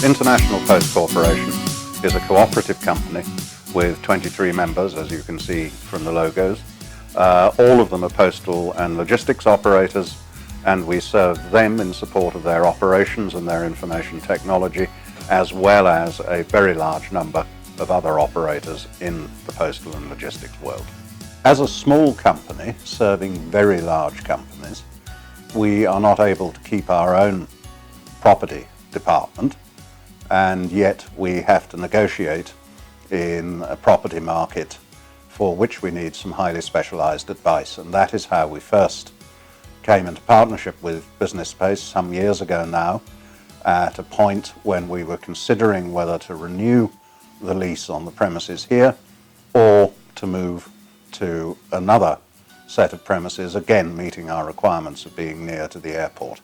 International Post Corporation is a cooperative company with 23 members, as you can see from the logos. All of them are postal and logistics operators, and we serve them in support of their operations and their information technology, as well as a very large number of other operators in the postal and logistics world. As a small company serving very large companies, we are not able to keep our own property department, and yet we have to negotiate in a property market for which we need some highly specialized advice. And that is how we first came into partnership with Business Space some years ago now, at a point when we were considering whether to renew the lease on the premises here or to move to another set of premises, again meeting our requirements of being near to the airport.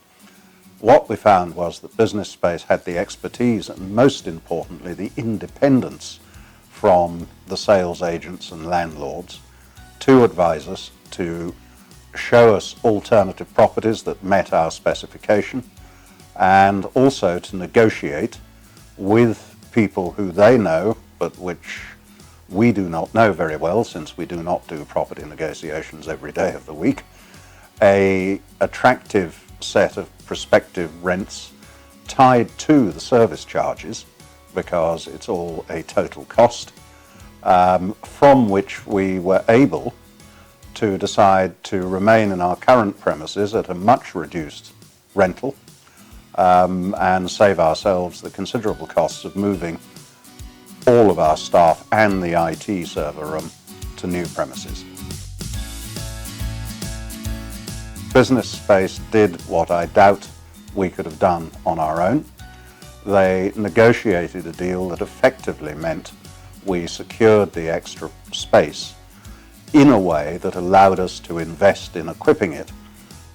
What we found was that Business Space had the expertise and, most importantly, the independence from the sales agents and landlords to advise us, to show us alternative properties that met our specification, and also to negotiate with people who they know, but which we do not know very well, since we do not do property negotiations every day of the week, an attractive set of prospective rents tied to the service charges, because it's all a total cost, from which we were able to decide to remain in our current premises at a much reduced rental, and save ourselves the considerable costs of moving all of our staff and the IT server room to new premises. Business Space did what I doubt we could have done on our own. They negotiated a deal that effectively meant we secured the extra space in a way that allowed us to invest in equipping it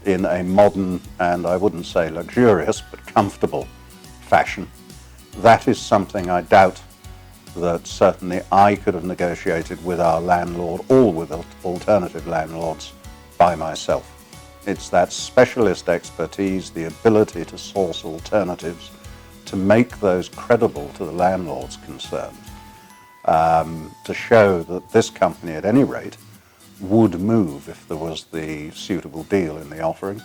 in a modern, and I wouldn't say luxurious, but comfortable fashion. That is something I doubt that certainly I could have negotiated with our landlord or with alternative landlords by myself. It's that specialist expertise, the ability to source alternatives, to make those credible to the landlord's concerned, to show that this company at any rate would move if there was the suitable deal in the offering,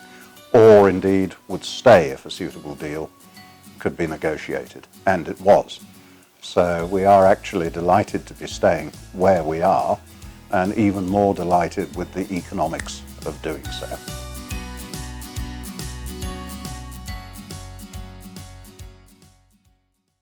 or indeed would stay if a suitable deal could be negotiated, and it was. So we are actually delighted to be staying where we are, and even more delighted with the economics of doing so.